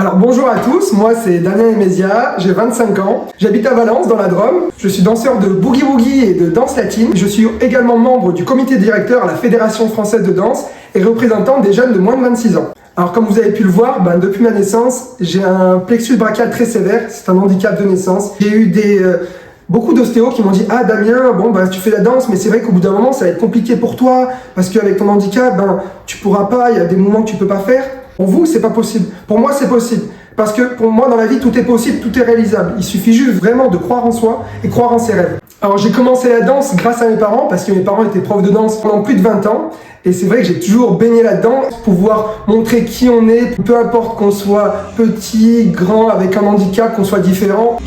Alors bonjour à tous, moi c'est Damien Emesia, j'ai 25 ans, j'habite à Valence dans la Drôme, je suis danseur de boogie woogie et de danse latine, je suis également membre du comité directeur à la Fédération française de danse et représentant des jeunes de moins de 26 ans. Alors comme vous avez pu le voir, depuis ma naissance, j'ai un plexus brachial très sévère, c'est un handicap de naissance. J'ai eu beaucoup d'ostéos qui m'ont dit « Ah Damien, tu fais la danse, mais c'est vrai qu'au bout d'un moment ça va être compliqué pour toi, parce qu'avec ton handicap, tu pourras pas, il y a des mouvements que tu peux pas faire. » Pour vous, c'est pas possible. Pour moi, c'est possible. Parce que pour moi, dans la vie, tout est possible, tout est réalisable. Il suffit juste vraiment de croire en soi et croire en ses rêves. Alors, j'ai commencé la danse grâce à mes parents, parce que mes parents étaient profs de danse pendant plus de 20 ans. Et c'est vrai que j'ai toujours baigné là-dedans, pour pouvoir montrer qui on est, peu importe qu'on soit petit, grand, avec un handicap, qu'on soit différent.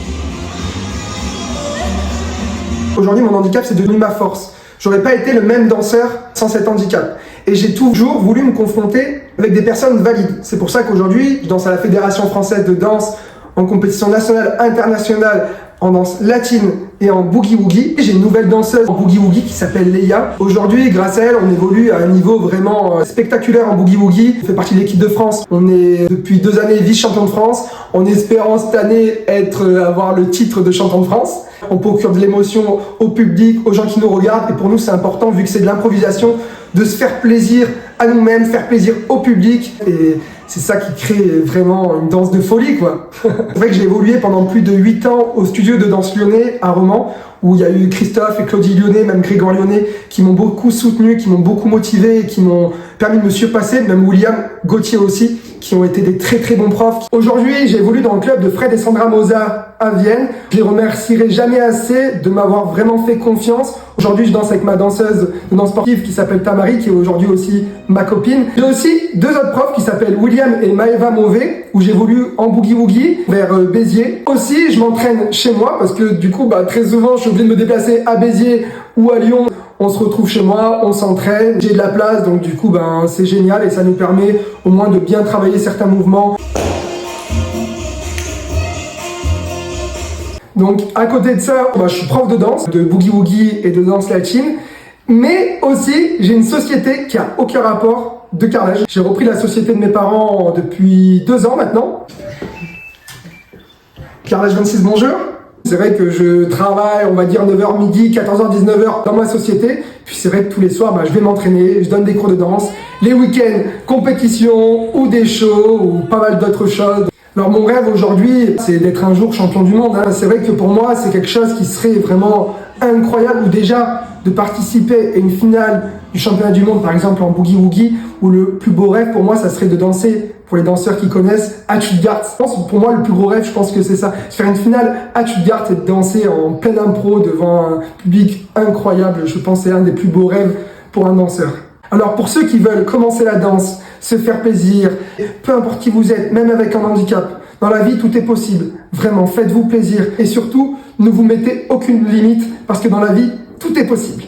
Aujourd'hui, mon handicap, c'est devenu ma force. J'aurais pas été le même danseur sans cet handicap. Et j'ai toujours voulu me confronter avec des personnes valides. C'est pour ça qu'aujourd'hui, je danse à la Fédération française de danse, en compétition nationale, internationale, en danse latine et en boogie woogie. J'ai une nouvelle danseuse en boogie woogie qui s'appelle Leia. Aujourd'hui, grâce à elle, on évolue à un niveau vraiment spectaculaire en boogie woogie. On fait partie de l'équipe de France. On est depuis 2 années vice-champion de France, en espérant cette année avoir le titre de champion de France. On procure de l'émotion au public, aux gens qui nous regardent. Et pour nous, c'est important, vu que c'est de l'improvisation, de se faire plaisir à nous-mêmes, faire plaisir au public. Et c'est ça qui crée vraiment une danse de folie, quoi. C'est vrai que j'ai évolué pendant plus de 8 ans au studio de danse lyonnais à Romans, où il y a eu Christophe et Claudie Lyonnais, même Grégoire Lyonnais, qui m'ont beaucoup soutenu, qui m'ont beaucoup motivé et qui m'ont permis de me surpasser, même William Gauthier aussi, qui ont été des très très bons profs. Aujourd'hui, j'évolue dans le club de Fred et Sandra Moza à Vienne. Je les remercierai jamais assez de m'avoir vraiment fait confiance. Aujourd'hui, je danse avec ma danseuse de danse sportive qui s'appelle Tamari, qui est aujourd'hui aussi ma copine. J'ai aussi 2 autres profs qui s'appellent William et Maëva Mauvais, où j'évolue en boogie woogie vers Béziers. Aussi, je m'entraîne chez moi parce que du coup, très souvent, je suis obligé de me déplacer à Béziers ou à Lyon. On se retrouve chez moi, on s'entraîne, j'ai de la place, donc du coup, c'est génial et ça nous permet au moins de bien travailler certains mouvements. Donc, à côté de ça, je suis prof de danse, de boogie woogie et de danse latine, mais aussi, j'ai une société qui a aucun rapport de carrelage. J'ai repris la société de mes parents depuis 2 ans maintenant. Carrelage 26, bonjour. C'est vrai que je travaille, on va dire 9h midi, 14h, 19h dans ma société. Puis c'est vrai que tous les soirs, je vais m'entraîner, je donne des cours de danse. Les week-ends, compétition ou des shows ou pas mal d'autres choses. Alors mon rêve aujourd'hui, c'est d'être un jour champion du monde. C'est vrai que pour moi, c'est quelque chose qui serait vraiment incroyable. Ou déjà de participer à une finale du championnat du monde, par exemple en boogie woogie, où le plus beau rêve pour moi, ça serait de danser, pour les danseurs qui connaissent, à Stuttgart. Pour moi, le plus gros rêve, je pense que c'est ça. Faire une finale à Stuttgart et de danser en pleine impro devant un public incroyable. Je pense que c'est un des plus beaux rêves pour un danseur. Alors pour ceux qui veulent commencer la danse, se faire plaisir, peu importe qui vous êtes, même avec un handicap, dans la vie, tout est possible. Vraiment, faites-vous plaisir. Et surtout, ne vous mettez aucune limite, parce que dans la vie, tout est possible.